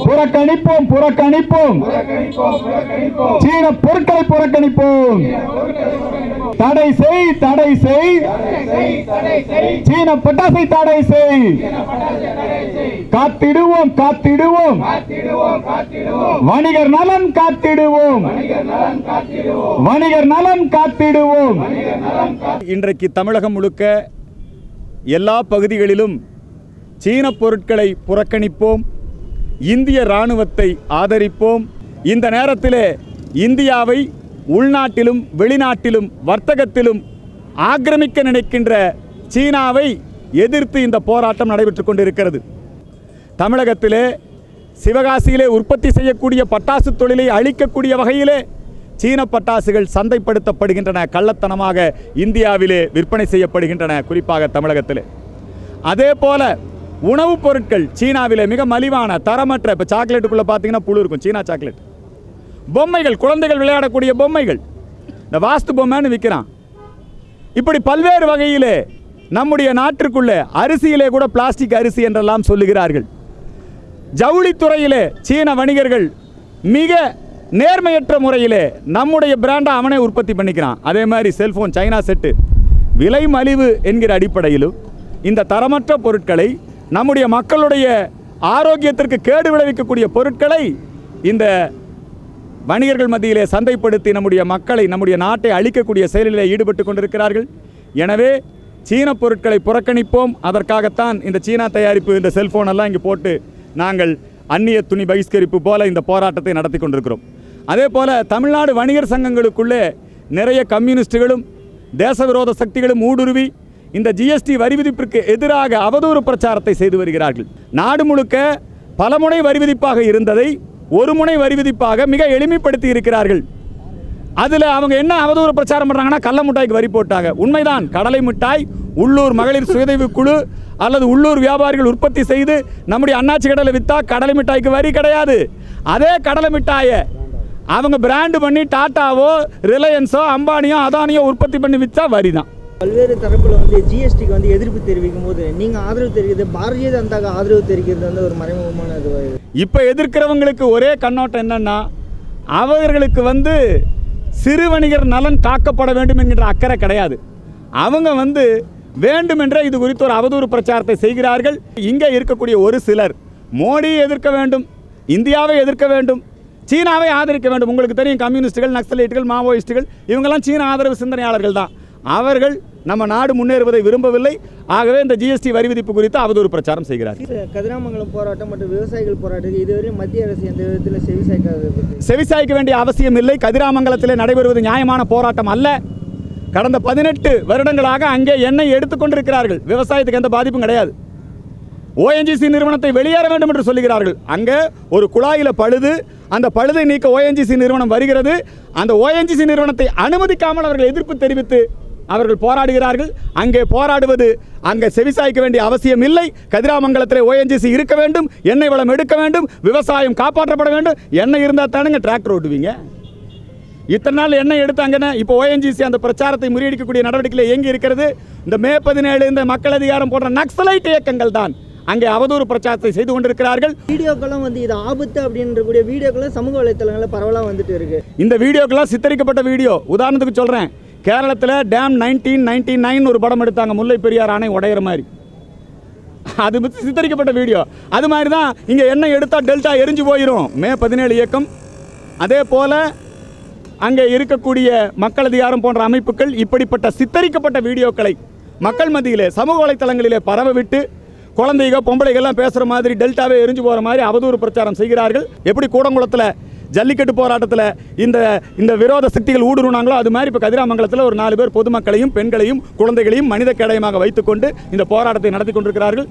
புறக்கணிப்போம் புறக்கணிப்போம் சீன பொருட்களை புறக்கணிப்போம். தடை செய் தடை செய் சீன பட்டாசை தடை செய். காத்திடுவோம் காத்திடுவோம் வணிகர் நலன் காத்திடுவோம் வணிகர் நலன் காத்திடுவோம். இன்றைக்கு தமிழகம் முழுக்க எல்லா பகுதிகளிலும் சீன பொருட்களை புறக்கணிப்போம், இந்திய இராணுவத்தை ஆதரிப்போம். இந்த நேரத்தில் இந்தியாவை உள்நாட்டிலும் வெளிநாட்டிலும் வர்த்தகத்திலும் ஆக்கிரமிக்க நினைக்கின்ற சீனாவை எதிர்த்து இந்த போராட்டம் நடைபெற்றுக் கொண்டிருக்கிறது. தமிழகத்திலே சிவகாசியிலே உற்பத்தி செய்யக்கூடிய பட்டாசு தொழிலை அழிக்கக்கூடிய வகையிலே சீன பட்டாசுகள் சந்தைப்படுத்தப்படுகின்றன, கள்ளத்தனமாக இந்தியாவிலே விற்பனை செய்யப்படுகின்றன, குறிப்பாக தமிழகத்திலே. அதே போல உணவுப் பொருட்கள் சீனாவிலே மிக மலிவான தரமற்ற, இப்போ சாக்லேட்டுக்குள்ளே பார்த்தீங்கன்னா புழு இருக்கும், சீனா சாக்லேட். பொம்மைகள், குழந்தைகள் விளையாடக்கூடிய பொம்மைகள், இந்த வாஸ்து பொம்மைன்னு விற்கிறான். இப்படி பல்வேறு வகையிலே நம்முடைய நாட்டிற்குள்ளே அரிசியிலே கூட பிளாஸ்டிக் அரிசி என்றெல்லாம் சொல்லுகிறார்கள். ஜவுளித்துறையிலே சீன வணிகர்கள் மிக நேர்மையற்ற முறையிலே நம்முடைய பிராண்டை அவனே உற்பத்தி பண்ணிக்கிறான். அதே மாதிரி செல்ஃபோன் சைனா செட்டு விலை மலிவு என்கிற அடிப்படையிலும் இந்த தரமற்ற பொருட்களை, நம்முடைய மக்களுடைய ஆரோக்கியத்திற்கு கேடு விளைவிக்கக்கூடிய பொருட்களை இந்த வணிகர்கள் மத்தியிலே சந்தைப்படுத்தி நம்முடைய மக்களை, நம்முடைய நாட்டை அழிக்கக்கூடிய செயலிலே ஈடுபட்டு கொண்டிருக்கிறார்கள். எனவே சீன பொருட்களை புறக்கணிப்போம். அதற்காகத்தான் இந்த சீனா தயாரிப்பு இந்த செல்ஃபோன் எல்லாம் இங்கே போட்டு நாங்கள் அந்நிய துணி பகிஷ்கரிப்பு போல இந்த போராட்டத்தை நடத்தி கொண்டிருக்கிறோம். அதே போல் தமிழ்நாடு வணிகர் சங்கங்களுக்குள்ளே நிறைய கம்யூனிஸ்டுகளும் தேசவிரோத சக்திகளும் ஊடுருவி இந்த ஜிஎஸ்டி வரி விதிப்பிற்கு எதிராக அவதூறு பிரச்சாரத்தை செய்து வருகிறார்கள். நாடு முழுக்க பலமுனை வரி விதிப்பாக இருந்ததை ஒரு முனை வரி விதிப்பாக மிக எளிமைப்படுத்தி இருக்கிறார்கள். அதில் அவங்க என்ன அவதூறு பிரச்சாரம் பண்ணுறாங்கன்னா, கடலை மிட்டாய்க்கு வரி போட்டாங்க. உண்மைதான், கடலை மிட்டாய் உள்ளூர் மகளிர் சுயதவி குழு அல்லது உள்ளூர் வியாபாரிகள் உற்பத்தி செய்து நம்முடைய அண்ணாச்சி கடலை விற்றா கடலை மிட்டாய்க்கு வரி கிடையாது. அதே கடலை மிட்டாயை அவங்க பிராண்டு பண்ணி டாட்டாவோ ரிலையன்ஸோ அம்பானியோ அதானியோ உற்பத்தி பண்ணி விற்றா வரி தான். பல்வேறு தரப்பில் ஜிஎஸ்டிக்கு எதிர்ப்பு தெரிவிக்கும் போது நீங்கள் ஆதரவு தெரிவிக்கிறது, பாரதிய ஜனதாக்கு ஆதரவு தெரிவிக்கிறது ஒரு மறைமுகமான இது. இப்போ எதிர்க்கிறவங்களுக்கு ஒரே கண்ணோட்டம் என்னன்னா, அவர்களுக்கு சிறு வணிகர் நலன் காக்கப்பட வேண்டும் என்கின்ற அக்கறை கிடையாது. அவங்க வேண்டுமென்றே இது குறித்து ஒரு அவதூறு பிரச்சாரத்தை செய்கிறார்கள். இங்கே இருக்கக்கூடிய ஒரு சிலர் மோடியை எதிர்க்க வேண்டும், இந்தியாவை எதிர்க்க வேண்டும், சீனாவை ஆதரிக்க வேண்டும். உங்களுக்கு தெரியும், கம்யூனிஸ்டுகள், நக்சலைட்டுகள், மாவோயிஸ்டுகள் இவங்கெல்லாம் சீன ஆதரவு சிந்தனையாளர்கள் தான். அவர்கள் நம்ம நாடு முன்னேறுவதை விரும்பவில்லை. ஆகவே இந்த ஜிஎஸ்டி வரி விதிப்பு குறித்து அவதூறு பிரச்சாரம் செய்கிறார்கள். கதிராமங்கலம் போராட்டம் மற்றும் விவசாயிகள் போராட்டத்துக்கு இதுவரை மத்திய அரசு எந்த விதத்தில் செவிசாய்க்க வேண்டிய அவசியம் இல்லை. கதிராமங்கலத்தில் நடைபெறுவது நியாயமான போராட்டம் அல்ல. கடந்த 18 வருடங்களாக அங்கே எண்ணெய் எடுத்துக்கொண்டிருக்கிறார்கள். விவசாயத்துக்கு எந்த பாதிப்பும் கிடையாது. ஓஎன்ஜிசி நிறுவனத்தை வெளியேற வேண்டும் என்று சொல்லுகிறார்கள். அங்கே ஒரு குழாயில் பழுது, அந்த பழுதை நீக்க ஓஎன்ஜிசி நிறுவனம் வருகிறது. அந்த ஓஎன்ஜிசி நிறுவனத்தை அனுமதிக்காமல் அவர்கள் எதிர்ப்பு தெரிவித்து அவர்கள் போராடுகிறார்கள். அங்கே போராடுவது அங்கே செவிசாய்க்க வேண்டிய அவசியம் இல்லை. கதிராமங்கலத்தில் ஓஎன்ஜிசி இருக்க வேண்டும், எண்ணெய் வளம் எடுக்க வேண்டும், விவசாயம் காப்பாற்றப்பட வேண்டும். எண்ணெய் இருந்தால் தானுங்க டிராக்டர் ஓட்டுவீங்க. இத்தனை நாள் எண்ணெய் எடுத்தாங்கன்னா இப்போ ஓஎன்ஜிசி அந்த பிரச்சாரத்தை முறியடிக்கக்கூடிய நடவடிக்கையில் இயங்கி இருக்கிறது. இந்த மே 17 இந்த மக்கள் அதிகாரம் போன்ற நக்சலைட் இயக்கங்கள் தான் அங்கே அவதூறு பிரச்சாரத்தை செய்து கொண்டிருக்கிறார்கள். வீடியோக்களும் இது ஆபத்து அப்படின்ற வீடியோக்களும் சமூக வலைத்தளங்களில் பரவலாக வந்துட்டு இருக்கு. இந்த வீடியோக்கெல்லாம் சித்தரிக்கப்பட்ட வீடியோ. உதாரணத்துக்கு சொல்கிறேன், கேரளத்தில் டேம் 1999 ஒரு படம் எடுத்தாங்க, முல்லை பெரியார் அணை உடையிற மாதிரி. அது சித்தரிக்கப்பட்ட வீடியோ. அது மாதிரி தான் இங்கே எண்ணெய் எடுத்தால் டெல்டா எரிஞ்சு போயிடும், மே 17 இயக்கம். அதே போல் அங்கே இருக்கக்கூடிய மக்கள் அதிகாரம் போன்ற அமைப்புகள் இப்படிப்பட்ட சித்தரிக்கப்பட்ட வீடியோக்களை மக்கள் மத்தியிலே சமூக வலைத்தளங்களிலே பரவவிட்டு குழந்தைகள் பொம்பளைகள்லாம் பேசுகிற மாதிரி டெல்டாவே எரிஞ்சு போகிற மாதிரி அவதூறு பிரச்சாரம் செய்கிறார்கள். எப்படி கூடங்குளத்தில் ஜல்லிக்கட்டு போராட்டத்தில் இந்த விரோத சக்திகள் ஊடுருவினாங்களோ அது மாதிரி இப்போ கதிராமங்கலத்தில் ஒரு 4 பேர் பொதுமக்களையும் பெண்களையும் குழந்தைகளையும் மனித கேடயமாக வைத்துக்கொண்டு இந்த போராட்டத்தை நடத்தி கொண்டிருக்கிறார்கள்.